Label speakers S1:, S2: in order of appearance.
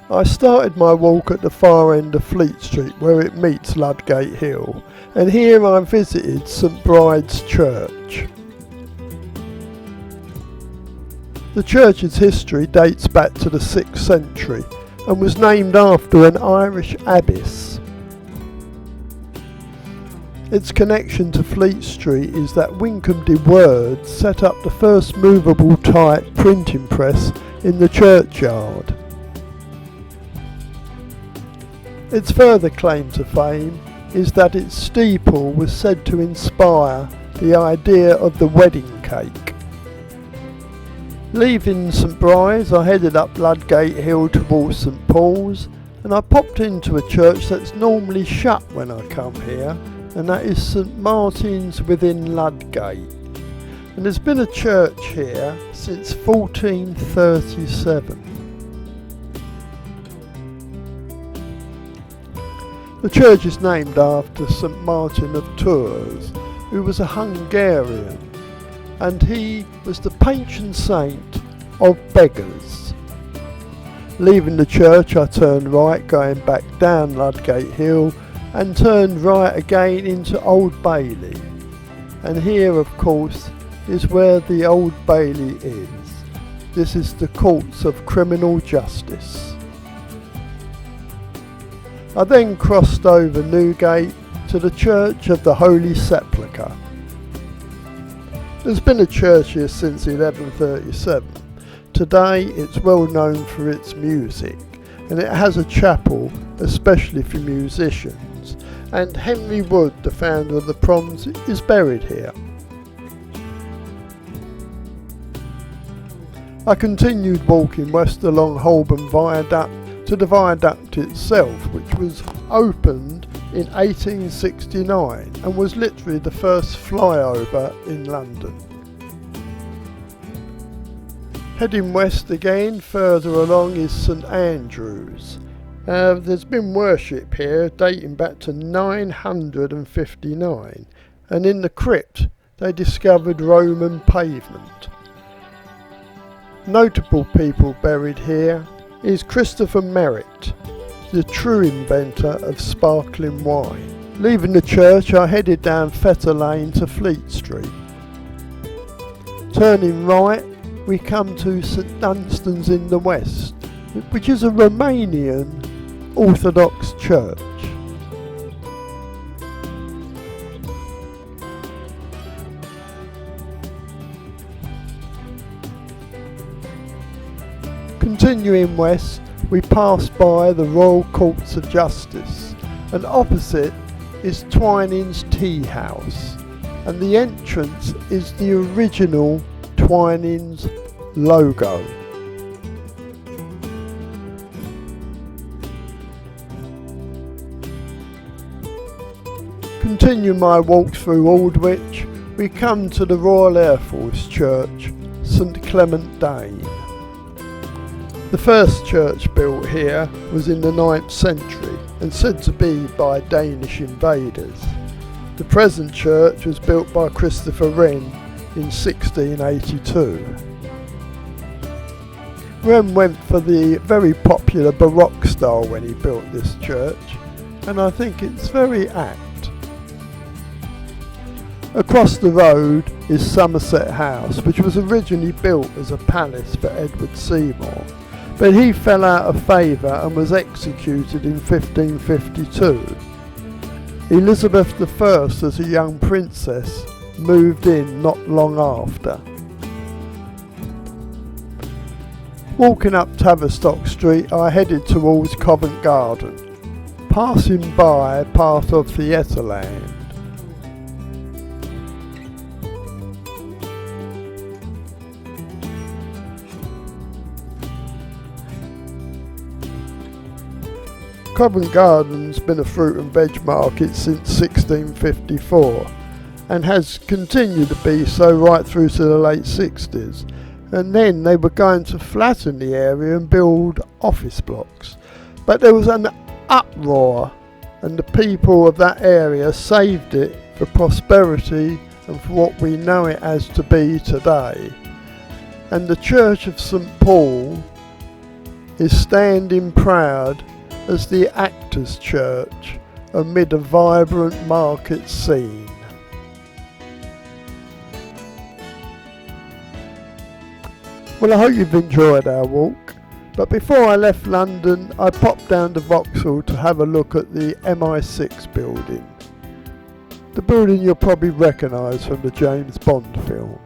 S1: I started my walk at the far end of Fleet Street where it meets Ludgate Hill, and here I visited St Bride's Church. The church's history dates back to the 6th century and was named after an Irish abbess. Its connection to Fleet Street is that Wyncombe de Worde set up the first movable type printing press in the churchyard. Its further claim to fame is that its steeple was said to inspire the idea of the wedding cake. Leaving St Bride's, I headed up Ludgate Hill towards St Paul's, and I popped into a church that's normally shut when I come here, and that is St Martin's within Ludgate. And there's been a church here since 1437. The church is named after St Martin of Tours, who was a Hungarian, and he was the patron saint of beggars. Leaving the church, I turned right, going back down Ludgate Hill, and turned right again into Old Bailey. And here, of course, is where the Old Bailey is. This is the Courts of Criminal Justice. I then crossed over Newgate to the Church of the Holy Sepulchre. There's been a church here since 1137. Today it's well known for its music, and it has a chapel especially for musicians, and Henry Wood, the founder of the Proms, is buried here. I continued walking west along Holborn Viaduct to the viaduct itself, which was opened in 1869 and was literally the first flyover in London. Heading west again, further along is St Andrew's. There's been worship here dating back to 959, and in the crypt they discovered Roman pavement. Notable people buried here is Christopher Merritt, the true inventor of sparkling wine. Leaving the church, I headed down Fetter Lane to Fleet Street. Turning right, we come to St Dunstan's in the west, which is a Romanian Orthodox church. Continuing west, we pass by the Royal Courts of Justice, and opposite is Twining's Tea House, and the entrance is the original Twining's logo. Continue my walk through Aldwych, we come to the Royal Air Force Church, St Clement Danes. The first church built here was in the 9th century and said to be by Danish invaders. The present church was built by Christopher Wren in 1682. Wren went for the very popular Baroque style when he built this church, and I think it's very apt. Across the road is Somerset House, which was originally built as a palace for Edward Seymour, but he fell out of favour and was executed in 1552. Elizabeth I, as a young princess, moved in not long after. Walking up Tavistock Street, I headed towards Covent Garden, passing by part of Theatreland. Covent Garden's been a fruit and veg market since 1654 and has continued to be so right through to the late 60s, and then they were going to flatten the area and build office blocks, but there was an uproar and the people of that area saved it for prosperity and for what we know it as to be today. And the Church of St Paul is standing proud as the Actors' Church amid a vibrant market scene. Well, I hope you've enjoyed our walk, but before I left London I popped down to Vauxhall to have a look at the MI6 building. The building you'll probably recognise from the James Bond film.